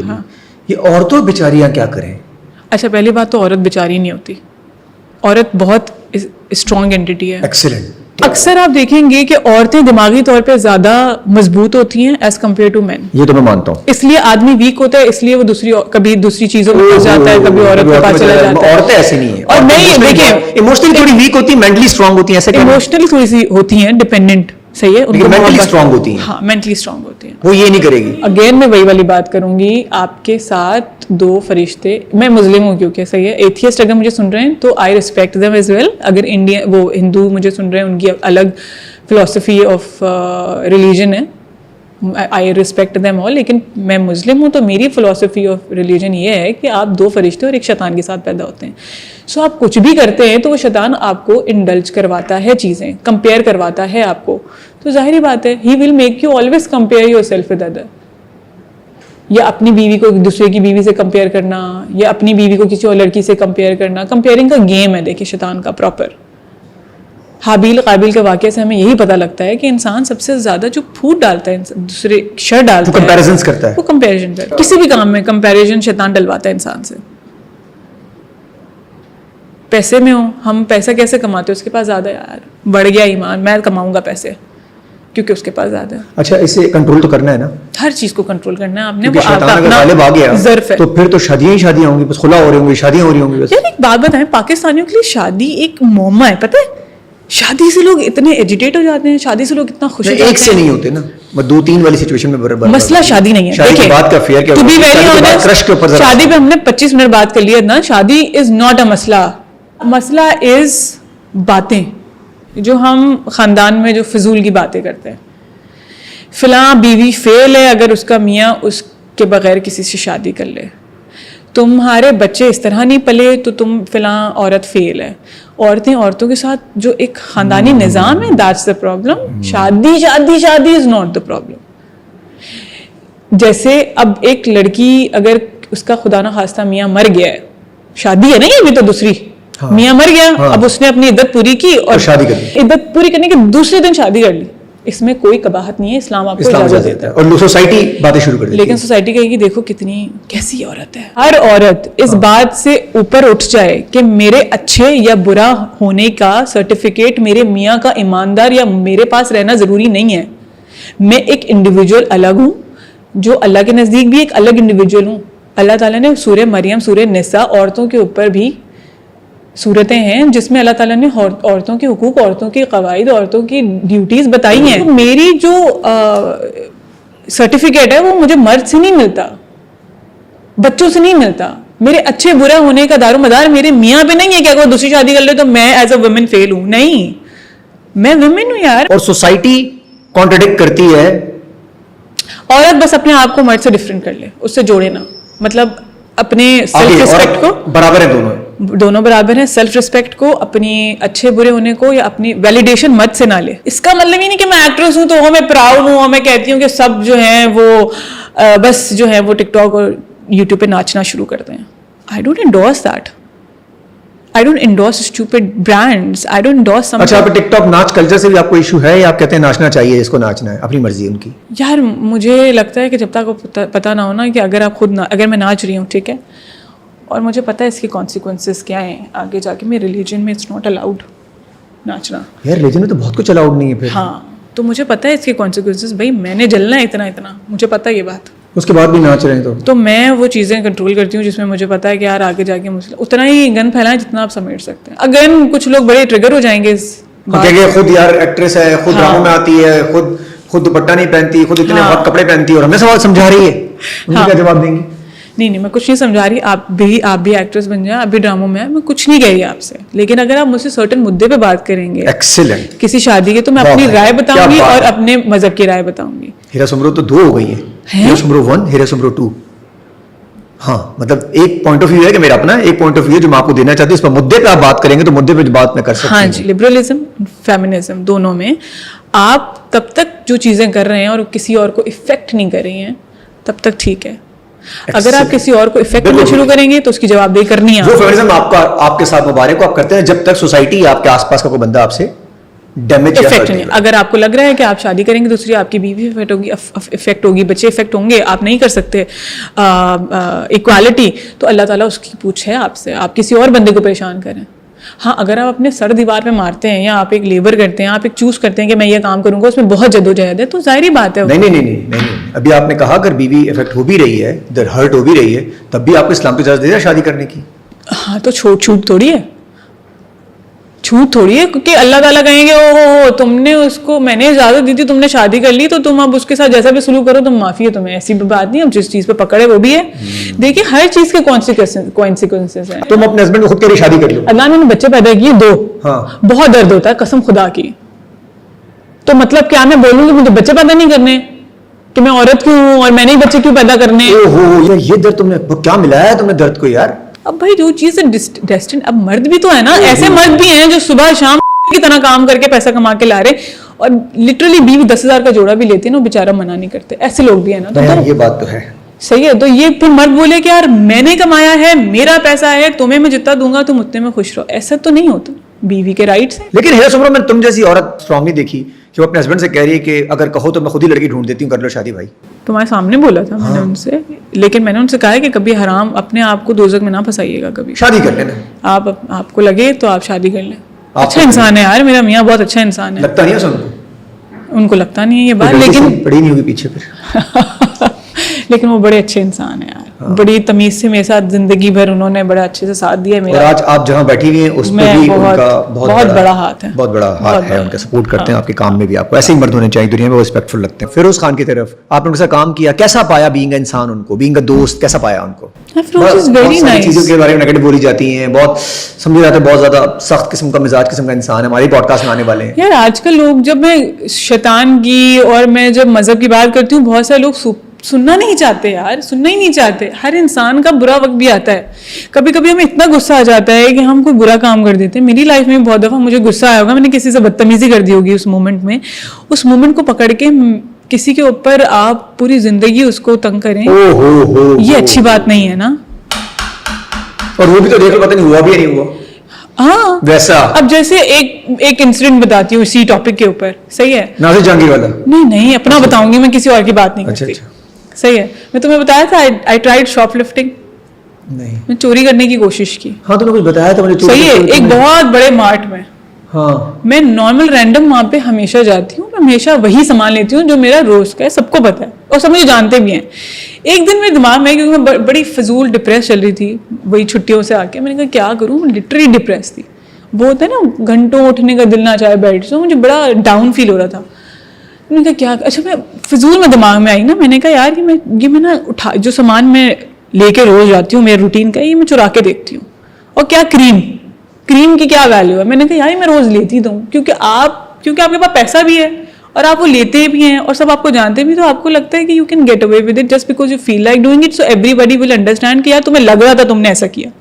हाँ। ये औरतों बेचारियां क्या करें? अच्छा, पहली बात तो औरत बेचारी नहीं होती, औरत बहुत स्ट्रॉन्ग एंटिटी है। एक्सीलेंट। अक्सर आप देखेंगे कि औरतें दिमागी तौर पे ज्यादा मजबूत होती हैं एज कम्पेयर टू मैन। ये तो मैं मानता हूँ। इसलिए आदमी वीक होता है, इसलिए वो कभी दूसरी चीजों में फंस जाता है, कभी औरत के पास चला जाता है। औरतें ऐसी नहीं है। और नहीं, देखिए इमोशनली थोड़ी वीक होती है, मेंटली स्ट्रांग होती है, ऐसे इमोशनली थोड़ी सी होती हैं, डिपेंडेंट, सही है, उनको मेंटली स्ट्रांग होती है। हाँ, मेंटली स्ट्रांग होती हैं। वो ये नहीं करेगी। अगेन मैं वही वाली बात करूंगी, आपके साथ दो फरिश्ते, मैं मुस्लिम हूँ क्योंकि, सही है, एथियस्ट अगर मुझे सुन रहे हैं तो I respect them as well. अगर इंडियन वो हिंदू मुझे सुन रहे हैं, उनकी अलग फिलोसफी ऑफ रिलीजन है, आई रिस्पेक्ट देम ऑल। लेकिन मैं मुस्लिम हूँ तो मेरी फिलोसफी ऑफ रिलीजन ये है कि आप दो फरिश्ते और एक शैतान के साथ पैदा होते हैं। सो आप कुछ भी करते हैं तो वो शैतान आपको इंडल्ज करवाता है, चीज़ें कंपेयर करवाता है आपको। तो जाहिर बात है, he will make you always compare your self with other. या अपनी बीवी को दूसरे की बीवी से कंपेयर करना, या अपनी बीवी को किसी और लड़की से कंपेयर करना। कंपेयरिंग का गेम है, देखिए, शैतान का प्रॉपर। हाबील काबिल के वाक़े से हमें यही पता लगता है कि इंसान सबसे ज्यादा जो फूट डालता है, दूसरे शर डालता है, कंपैरिजन करता है, वो कंपैरिजन करता है। किसी भी काम में कंपैरिजन शैतान डलवाता है इंसान से। पैसे में हो, हम पैसा कैसे कमाते हैं, उसके पास ज्यादा, यार बढ़ गया ईमान, मैं कमाऊंगा पैसे क्योंकि उसके पास ज्यादा है। अच्छा, इसे कंट्रोल तो करना है ना, हर चीज को कंट्रोल करना है आपने, वो अपना ज़र्फ है। तो फिर तो शादियां ही शादियां होंगी, बस खुला हो रही होंगी, शादियां हो रही होंगी बस। यार एक बात बताएं, पाकिस्तानियों के लिए शादी एक मोमा है, पता है? शादी से लोग इतने एजिटेट हो जाते हैं, शादी से लोग इतना खुश हो जाते हैं। एक से नहीं होते ना, दो तीन वाली सिचुएशन में बराबर। मसला शादी नहीं है, शादी बात का फेयर क्या to be very honest, crush के ऊपर शादी पे हमने 25 मिनट बात कर लिया ना। शादी इज नॉट अ मसला, मसला इज बातें जो हम खानदान में जो फिजूल की बातें करते हैं। फिलहाल बीवी फेल है अगर उसका मियाँ उसके बगैर किसी से शादी कर ले, तुम्हारे बच्चे इस तरह नहीं पले तो तुम फिलहाल औरत फेल है। औरतें औरतों के साथ जो एक खानदानी निज़ाम है, दैट्स द प्रॉब्लम। शादी शादी शादी इज नॉट द प्रॉब्लम। जैसे अब एक लड़की अगर उसका खुदा ना खास्ता मियाँ मर गया है, शादी है ना ये भी तो दूसरी, हाँ, मियाँ मर गया, हाँ, अब उसने अपनी इद्दत पूरी की और शादी कर ली, इद्दत पूरी करने के दूसरे दिन शादी कर ली, इसमें कोई कबाहत नहीं है, इस्लाम आपको इजाजत देता है। और सोसाइटी बातें शुरू कर देती है। लेकिन सोसाइटी कहेगी देखो कितनी कैसी औरत है। हर औरत इस बात से ऊपर उठ जाए कि मेरे अच्छे या बुरा होने का सर्टिफिकेट मेरे मियाँ का ईमानदार या मेरे पास रहना जरूरी नहीं है। मैं एक इंडिविजुअल अलग हूँ, जो अल्लाह के नजदीक भी एक अलग इंडिविजुअल हूँ। अल्लाह ताला ने सूरह मरियम, सूरह निसा, औरतों के ऊपर भी सूरतें हैं जिसमें अल्लाह ताला ने औरतों के हुकूक, औरतों के कवायद, औरतों की ड्यूटीज बताई हैं। तो मेरी जो सर्टिफिकेट है वो मुझे मर्द से नहीं मिलता, बच्चों से नहीं मिलता। मेरे अच्छे बुरा होने का दारोमदार मेरे मियाँ पे नहीं है कि अगर वो दूसरी शादी कर ले तो मैं एज अ वुमेन फेल हूं। नहीं, मैं वुमेन हूं यार। और सोसाइटी कॉन्ट्रडिक्ट करती है। औरत बस अपने आप को मर्द से डिफरेंट कर ले, उससे जोड़े ना, मतलब अपने सेल्फ रिस्पेक्ट को, बराबर है, दोनों बराबर हैं। सेल्फ रिस्पेक्ट को, अपनी अच्छे बुरे होने को या अपनी वैलिडेशन मत से ना ले। इसका मतलब ही नहीं कि मैं एक्ट्रेस हूं तो मैं प्राउड हूं, मैं कहती हूँ कि सब जो है वो बस जो है वो टिकटॉक और यूट्यूब पे नाचना शुरू करते हैं। I don't endorse that, I don't endorse stupid brands, I don't endorse something. अच्छा, आप टिकटॉक नाच कल्चर से भी आपको इशू है या आप कहते हैं नाचना चाहिए, इसको नाचना है, अपनी मर्जी उनकी? यार मुझे लगता है कि जब तक पता ना हो ना कि अगर आप खुद अगर मैं नाच रही हूँ, ठीक है, और मुझे पता है इसके कॉन्सिक्वेंसेस क्या हैं आगे जाके, मेरे रिलीजन में इट्स नॉट अलाउड नाचना। यार रिलीजन में तो बहुत कुछ अलाउड नहीं है फिर। हाँ, तो मुझे पता है इसके कॉन्सिक्वेंसेस, भाई मैंने जलना है इतना, मुझे पता है ये बात, उसके बाद भी नाच रहे हैं तो मैं वो चीज़ें कंट्रोल करती हूँ जिसमें मुझे पता है कि यार आगे जाके मुझे उतना ही गन फैलाएं जितना आप समेट सकते हैं। अगर कुछ लोग बड़े ट्रिगर हो जाएंगे इस खुद यार एक्ट्रेस है, खुद ड्रामों में आती है, खुद दुपट्टा नहीं पहनती, खुद इतने बहुत कपड़े पहनती है और हमें सवाल समझा रही है, उनका क्या जवाब देंगी? नहीं, मैं कुछ नहीं समझा रही, आप भी एक्ट्रेस बन जाए, आप भी ड्रामों में है, मैं कुछ नहीं कह रही आपसे। लेकिन अगर आप मुझसे सर्टेन मुद्दे पे बात करेंगे, एक्सीलेंट, किसी शादी की, तो मैं अपनी राय बताऊंगी और अपने मजहब की राय बताऊंगी। हीरा सुमरो तो 2 हो गई है, हीरा सुमरो 1, हीरा सुमरो 2। हाँ, मतलब एक पॉइंट ऑफ व्यू है कि मेरा अपना एक पॉइंट ऑफ व्यू जो मैं आपको देना चाहती हूँ। इस पर मुद्दे पे आप बात करेंगे तो मुद्दे पे बात मैं कर सकती हूँ। हाँ जी, लिबरलिज्म, फेमिनिज्म, दोनों में आप तब तक जो चीजें कर रहे हैं और किसी और को इफेक्ट नहीं कर रही हैं तब तक ठीक है। अगर आप किसी और को इफेक्ट करना शुरू करेंगे तो उसकी जवाबदेही करनी है। वो फेमिनिज्म आपका आपके साथ मुबारक को आप करते हैं जब तक सोसाइटी आपके आसपास का कोई बंदा आपसे डैमेज इफेक्ट नहीं। अगर आपको लग रहा है कि आप शादी करेंगे दूसरी, आपकी बीवी इफेक्ट होगी, बच्चे इफेक्ट होंगे, आप नहीं कर सकते इक्वालिटी, तो अल्लाह ताला उसकी पूछ है आपसे, आप किसी और बंदे को परेशान करें। हाँ, अगर आप अपने सर दीवार पे मारते हैं या आप एक लेबर करते हैं, आप एक चूज करते हैं कि मैं ये काम करूंगा, उसमें बहुत जद्दोजहद है, तो जाहिर बात है। नहीं, अभी आपने कहा अगर बीवी इफेक्ट हो भी रही है, इधर हर्ट हो भी रही है, तब भी आपको इस्लाम तो इजाजत दे रहा है शादी करने की। हाँ, तो छूट थोड़ी है, छूट थोड़ी है, क्योंकि अल्लाह ताला कहेंगे ओ तुमने उसको, मैंने इजाजत दी थी, तुमने शादी कर ली, तो तुम अब उसके साथ जैसा भी सलूक करो तुम माफी है तुम्हें। ऐसी बात नहीं, अब जिस चीज पे पकड़े वो भी है। देखिए हर चीज के कॉन्सिक्वेंसेस हैं। तुम अपने हस्बैंड को खुद करी शादी कर लो। अल्लाह ने बच्चे पैदा किए 2, हाँ। बहुत दर्द होता है कसम खुदा की। तो मतलब क्या मैं बोलूंगी मुझे बच्चे पैदा नहीं करने, कि मैं औरत क्यों हूं और मैंने ही बच्चे क्यों पैदा करने? ओहो यार, ये दर्द तुमने क्या मिलाया है तुमने दर्द को यार। अब भाई जो चीज डेस्टिन, अब मर्द भी तो है ना, ऐसे मर्द भी हैं जो सुबह शाम की तरह काम करके पैसा कमा के ला रहे, और लिटरली बीवी 10,000 का जोड़ा भी लेती है ना, बेचारा मना नहीं करते, ऐसे लोग भी है ना। तो ये बात तो है, सही है। तो ये फिर मर्द बोले कि यार मैंने कमाया है, मेरा पैसा है, तुम्हें मैं जितना दूंगा तुम उतने में खुश रहो, ऐसा तो नहीं होता, बीवी के राइट्स हैं। लेकिन हेरा सुमरो, मैंने तुम जैसी औरत स्ट्रांगली देखी कि वो अपने हस्बैंड से कह रही है कि अगर कहो तो मैं खुद ही लड़की ढूंढ देती हूँ, कर लो शादी भाई। तुम्हारे सामने बोला था मैंने उनसे, लेकिन मैंने उनसे कहा है कि कभी हराम अपने आप को दोजख में ना फंसाइएगा, कभी शादी कर लेना। आपको लगे तो आप शादी कर लें। अच्छा इंसान है यार मेरा मियाँ, बहुत अच्छा इंसान है। लगता नहीं है उनको, उनको लगता नहीं है ये बात, लेकिन पड़ी नहीं होगी पीछे फिर। लेकिन वो बड़े अच्छे इंसान है यार, बड़ी तमीज से मेरे साथ जिंदगी भर उन्होंने बड़ा अच्छे से साथ दिया मेरा। और आज आप जहाँ बैठी हुई हैं उसमें भी उनका बहुत बड़ा हाथ है, बहुत बड़ा हाथ है उनका, सपोर्ट करते हैं आपके काम में भी। आपको ऐसे ही मर्द होने चाहिए दुनिया में, वो रिस्पेक्टफुल लगते हैं। फिरोज खान की तरफ आपने उनके साथ काम किया, कैसा पाया बीइंग अ इंसान उनको, बीइंग अ दोस्त, कैसा पाया उनको? चीजों के बारे में नेगेटिव बोली जाती हैं, बहुत समझे जाते हैं, बहुत ज्यादा सख्त किस्म का मिजाज किस्म का इंसान है, हमारे पॉडकास्ट में आने वाले हैं यार। आजकल लोग, जब मैं शैतान की और मैं जब मजहब की बात करती हूँ, बहुत सारे लोग सुनना नहीं चाहते यार, सुनना ही नहीं चाहते। हर इंसान का बुरा वक्त भी आता है, कभी कभी हमें इतना गुस्सा आ जाता है कि हम कोई बुरा काम कर देते हैं। मेरी लाइफ में बहुत दफा मुझे गुस्सा आया होगा, मैंने किसी से बदतमीजी कर दी होगी उस मोमेंट में, उस मोमेंट को पकड़ के किसी के ऊपर आप पूरी जिंदगी उसको तंग करें, ये अच्छी बात नहीं है ना। और वो भी तो देखो पता नहीं हुआ भी या नहीं हुआ। हाँ वैसा। अब जैसे एक इंसिडेंट बताती हूँ इसी टॉपिक के ऊपर, सही है? नाज़िर जहांगीर वाला? नहीं अपना बताऊंगी मैं, किसी और की बात नहीं करती। सही है। मैं तुम्हें बताया था आई ट्राइड शॉपलिफ्टिंग, नहीं मैं चोरी करने की कोशिश की। हाँ तुमने कुछ बताया था मुझे। सही है, एक बहुत बड़े मार्ट में। हाँ, मैं नॉर्मल रैंडम वहां पे हमेशा जाती हूँ, मैं हमेशा वही सामान लेती हूँ जो मेरा रोज का है, सबको पता है और सब मुझे जानते भी हैं। एक दिन मेरे दिमाग में, क्योंकि मैं बड़ी फजूल डिप्रेस चल रही थी वही छुट्टियों से आके, मैंने कहा क्या करूँ, मैं लिटरली डिप्रेस थी। वो होता है ना घंटों उठने का दिल ना चाहे बेड से, मुझे बड़ा डाउन फील हो रहा था। मैंने कहा क्या, अच्छा मैं फजूल में दिमाग में आई ना, मैंने कहा यार ये मैं ना उठा, जो सामान मैं लेके रोज जाती हूँ मेरे रूटीन का, ये मैं चुरा के देखती हूँ। और क्या क्रीम की क्या वैल्यू है, मैंने कहा यार मैं रोज लेती हूँ, क्योंकि आपके पास पैसा भी है और आप वो लेते भी हैं और सब आपको जानते भी, तो आपको लगता है कि you can get away with it just because you feel like doing it, so everybody will understand कि यार तुम्हें लग रहा था तुमने ऐसा किया।